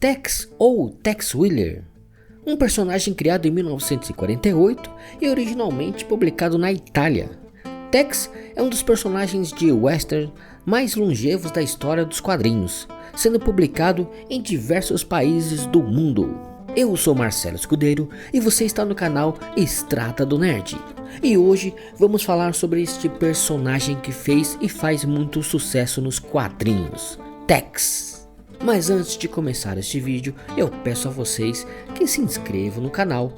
Tex ou Tex Willer, um personagem criado em 1948 e originalmente publicado na Itália. Tex é um dos personagens de western mais longevos da história dos quadrinhos, sendo publicado em diversos países do mundo. Eu sou Marcelo Escudeiro e você está no canal Estrada do Nerd. E hoje vamos falar sobre este personagem que fez e faz muito sucesso nos quadrinhos, Tex. Mas antes de começar este vídeo, eu peço a vocês que se inscrevam no canal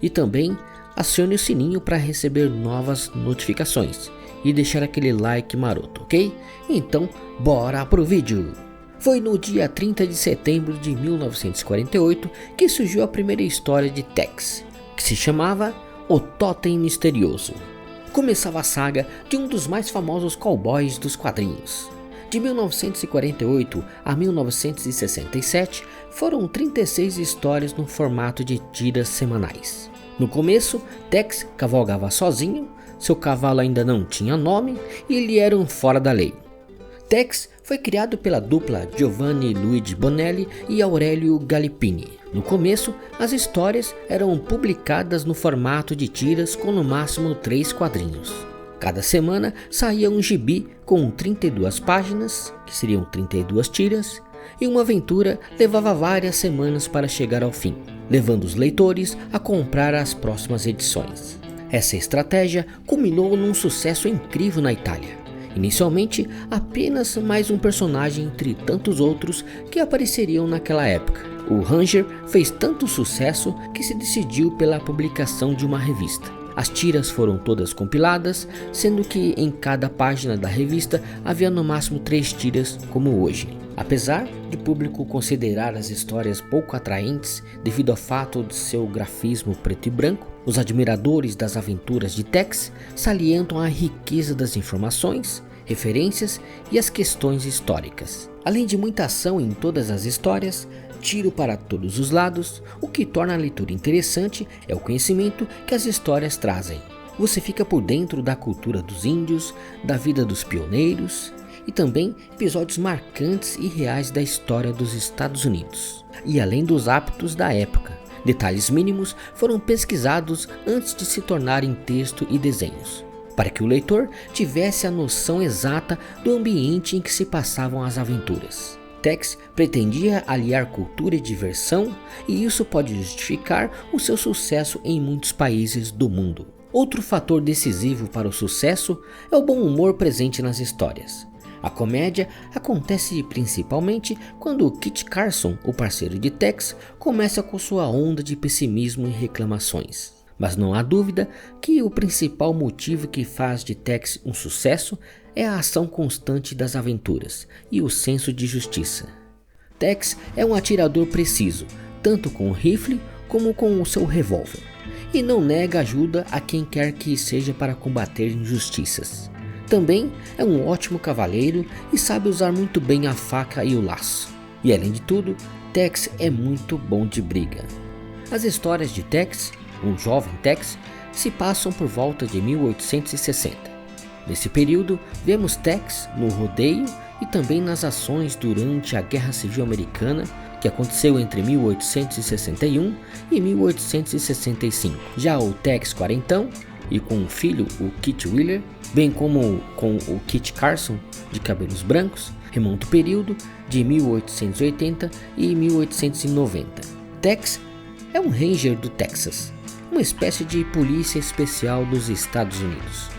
e também acione o sininho para receber novas notificações e deixar aquele like maroto, ok? Então, bora pro vídeo! Foi no dia 30 de setembro de 1948 que surgiu a primeira história de Tex, que se chamava O Totem Misterioso. Começava a saga de um dos mais famosos cowboys dos quadrinhos. De 1948 a 1967 foram 36 histórias no formato de tiras semanais. No começo, Tex cavalgava sozinho, seu cavalo ainda não tinha nome e ele era um fora da lei. Tex foi criado pela dupla Giovanni Luigi Bonelli e Aurelio Galippini. No começo, as histórias eram publicadas no formato de tiras com no máximo 3 quadrinhos. Cada semana saía um gibi com 32 páginas, que seriam 32 tiras, e uma aventura levava várias semanas para chegar ao fim, levando os leitores a comprar as próximas edições. Essa estratégia culminou num sucesso incrível na Itália. Inicialmente, apenas mais um personagem entre tantos outros que apareceriam naquela época. O Ranger fez tanto sucesso que se decidiu pela publicação de uma revista. As tiras foram todas compiladas, sendo que em cada página da revista havia no máximo 3 tiras como hoje. Apesar de o público considerar as histórias pouco atraentes devido ao fato de seu grafismo preto e branco, os admiradores das aventuras de Tex salientam a riqueza das informações, referências e as questões históricas. Além de muita ação em todas as histórias, tiro para todos os lados, o que torna a leitura interessante é o conhecimento que as histórias trazem. Você fica por dentro da cultura dos índios, da vida dos pioneiros e também episódios marcantes e reais da história dos Estados Unidos. E além dos hábitos da época, detalhes mínimos foram pesquisados antes de se tornarem texto e desenhos, para que o leitor tivesse a noção exata do ambiente em que se passavam as aventuras. Tex pretendia aliar cultura e diversão, e isso pode justificar o seu sucesso em muitos países do mundo. Outro fator decisivo para o sucesso é o bom humor presente nas histórias. A comédia acontece principalmente quando Kit Carson, o parceiro de Tex, começa com sua onda de pessimismo e reclamações. Mas não há dúvida que o principal motivo que faz de Tex um sucesso é a ação constante das aventuras e o senso de justiça. Tex é um atirador preciso, tanto com o rifle como com o seu revólver, e não nega ajuda a quem quer que seja para combater injustiças. Também é um ótimo cavaleiro e sabe usar muito bem a faca e o laço. E além de tudo, Tex é muito bom de briga. As histórias de Tex, um jovem Tex, se passam por volta de 1860. Nesse período, vemos Tex no rodeio e também nas ações durante a Guerra Civil Americana, que aconteceu entre 1861 e 1865. Já o Tex quarentão e com o filho, o Kit Willer, bem como com o Kit Carson, de cabelos brancos, remonta o período de 1880 e 1890. Tex é um Ranger do Texas, uma espécie de polícia especial dos Estados Unidos.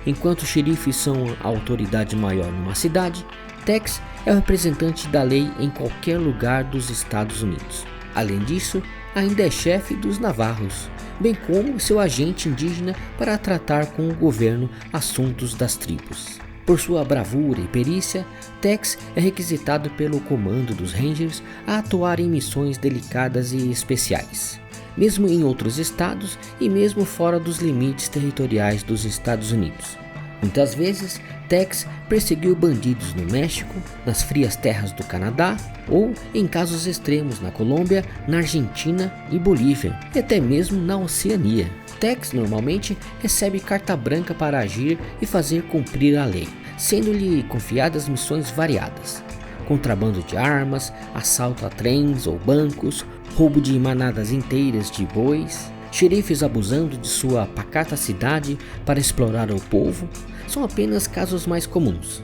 Enquanto os xerifes são a autoridade maior numa cidade, Tex é o representante da lei em qualquer lugar dos Estados Unidos. Além disso, ainda é chefe dos navarros, bem como seu agente indígena para tratar com o governo assuntos das tribos. Por sua bravura e perícia, Tex é requisitado pelo comando dos Rangers a atuar em missões delicadas e especiais, mesmo em outros estados e mesmo fora dos limites territoriais dos Estados Unidos. Muitas vezes, Tex perseguiu bandidos no México, nas frias terras do Canadá ou, em casos extremos, na Colômbia, na Argentina e Bolívia, e até mesmo na Oceania. Tex normalmente recebe carta branca para agir e fazer cumprir a lei, sendo-lhe confiadas missões variadas. contrabando de armas, assalto a trens ou bancos, roubo de manadas inteiras de bois, xerifes abusando de sua pacata cidade para explorar o povo, são apenas casos mais comuns,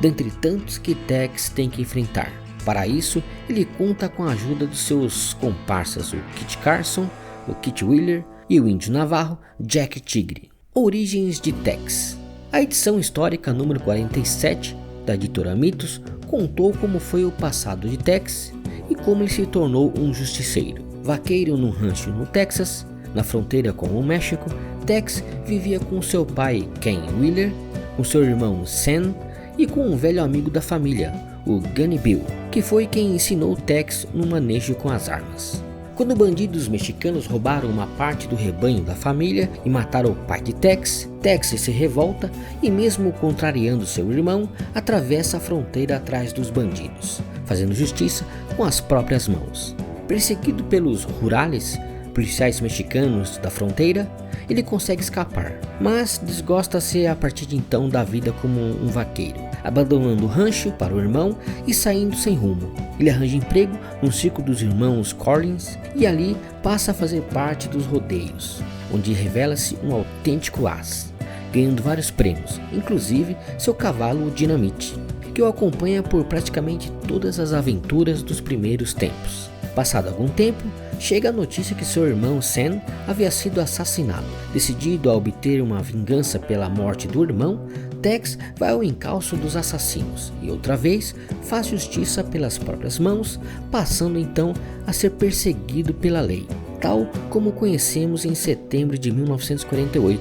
dentre tantos que Tex tem que enfrentar. Para isso, ele conta com a ajuda dos seus comparsas, o Kit Carson, o Kit Wheeler e o índio navarro Jack Tigre. Origens de Tex. A edição histórica número 47 da editora Mitos contou como foi o passado de Tex e como ele se tornou um justiceiro. Vaqueiro num rancho no Texas, na fronteira com o México, Tex vivia com seu pai Ken Wheeler, com seu irmão Sam e com um velho amigo da família, o Gunny Bill, que foi quem ensinou Tex no manejo com as armas. Quando bandidos mexicanos roubaram uma parte do rebanho da família e mataram o pai de Tex, Tex se revolta e, mesmo contrariando seu irmão, atravessa a fronteira atrás dos bandidos, fazendo justiça com as próprias mãos. Perseguido pelos rurales, policiais mexicanos da fronteira, ele consegue escapar, mas desgosta-se a partir de então da vida como um vaqueiro, abandonando o rancho para o irmão e saindo sem rumo. Ele arranja emprego no circo dos irmãos Collins e ali passa a fazer parte dos rodeios, onde revela-se um autêntico as, ganhando vários prêmios, inclusive seu cavalo Dinamite, que o acompanha por praticamente todas as aventuras dos primeiros tempos. Passado algum tempo, chega a notícia que seu irmão Sam havia sido assassinado. Decidido a obter uma vingança pela morte do irmão, Tex vai ao encalço dos assassinos e outra vez faz justiça pelas próprias mãos, passando então a ser perseguido pela lei, tal como conhecemos em setembro de 1948,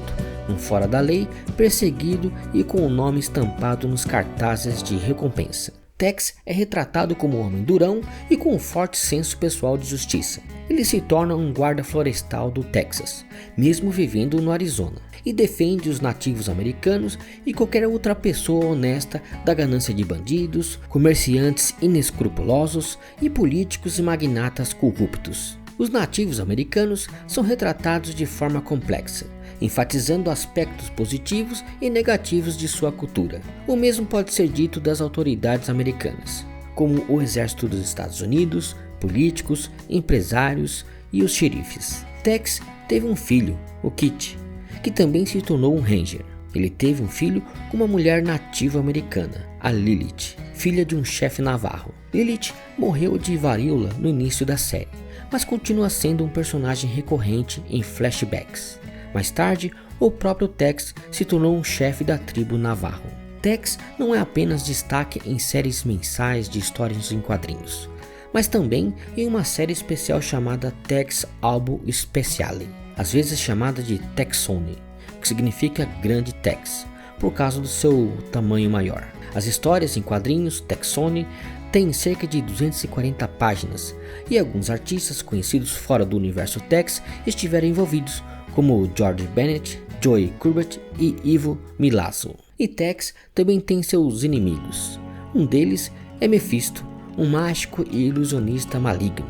um fora da lei, perseguido e com o nome estampado nos cartazes de recompensa. Tex é retratado como um homem durão e com um forte senso pessoal de justiça. Ele se torna um guarda florestal do Texas, mesmo vivendo no Arizona, e defende os nativos americanos e qualquer outra pessoa honesta da ganância de bandidos, comerciantes inescrupulosos e políticos e magnatas corruptos. Os nativos americanos são retratados de forma complexa, enfatizando aspectos positivos e negativos de sua cultura. O mesmo pode ser dito das autoridades americanas, como o exército dos Estados Unidos, políticos, empresários e os xerifes. Tex teve um filho, o Kit, que também se tornou um ranger. Ele teve um filho com uma mulher nativa americana, a Lilith, filha de um chefe navarro. Lilith morreu de varíola no início da série, mas continua sendo um personagem recorrente em flashbacks. Mais tarde, o próprio Tex se tornou um chefe da tribo Navarro. Tex não é apenas destaque em séries mensais de histórias em quadrinhos, mas também em uma série especial chamada Tex Albo Speciale, às vezes chamada de Texone, que significa Grande Tex, por causa do seu tamanho maior. As histórias em quadrinhos Texone têm cerca de 240 páginas e alguns artistas conhecidos fora do universo Tex estiveram envolvidos, como George Bennett, Joey Kubert e Ivo Milazzo. E Tex também tem seus inimigos. Um deles é Mephisto, um mágico e ilusionista maligno.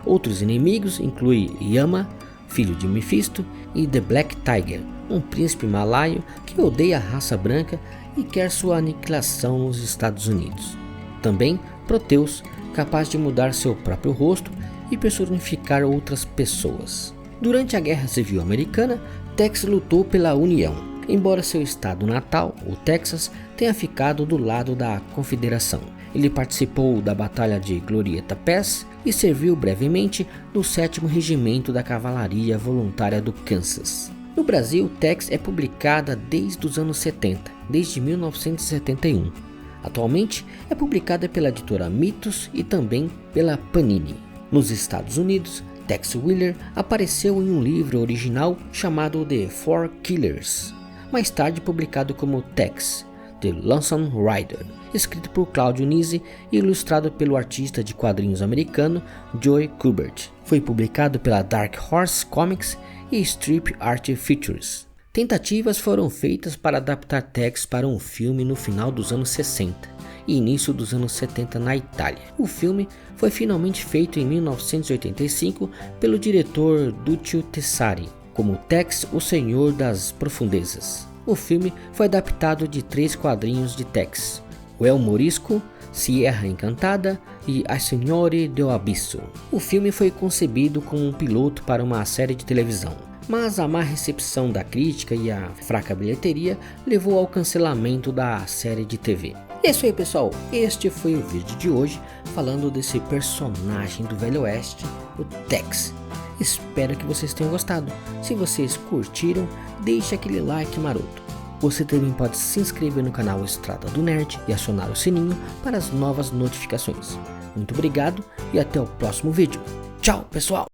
Outros inimigos incluem Yama, filho de Mephisto, e The Black Tiger, um príncipe malaio que odeia a raça branca e quer sua aniquilação nos Estados Unidos. Também Proteus, capaz de mudar seu próprio rosto e personificar outras pessoas. Durante a Guerra Civil Americana, Tex lutou pela União, embora seu estado natal, o Texas, tenha ficado do lado da Confederação. Ele participou da Batalha de Glorieta Pass e serviu brevemente no 7º Regimento da Cavalaria Voluntária do Kansas. No Brasil, Tex é publicada desde os anos 70, desde 1971. Atualmente é publicada pela editora Mitos e também pela Panini. Nos Estados Unidos, Tex Wheeler apareceu em um livro original chamado The Four Killers, mais tarde publicado como Tex, The Lonesome Rider, escrito por Claudio Nisi e ilustrado pelo artista de quadrinhos americano Joey Kubert. Foi publicado pela Dark Horse Comics e Strip Art Features. Tentativas foram feitas para adaptar Tex para um filme no final dos anos 60 e início dos anos 70 na Itália. O filme foi finalmente feito em 1985 pelo diretor Duccio Tessari, como Tex, o Senhor das Profundezas. O filme foi adaptado de 3 quadrinhos de Tex: o El Morisco, Sierra Encantada e A Signore do Abisso. O filme foi concebido como um piloto para uma série de televisão, mas a má recepção da crítica e a fraca bilheteria levou ao cancelamento da série de TV. É isso aí, pessoal, este foi o vídeo de hoje falando desse personagem do Velho Oeste, o Tex. Espero que vocês tenham gostado. Se vocês curtiram, deixe aquele like maroto. Você também pode se inscrever no canal Estrada do Nerd e acionar o sininho para as novas notificações. Muito obrigado e até o próximo vídeo. Tchau, pessoal!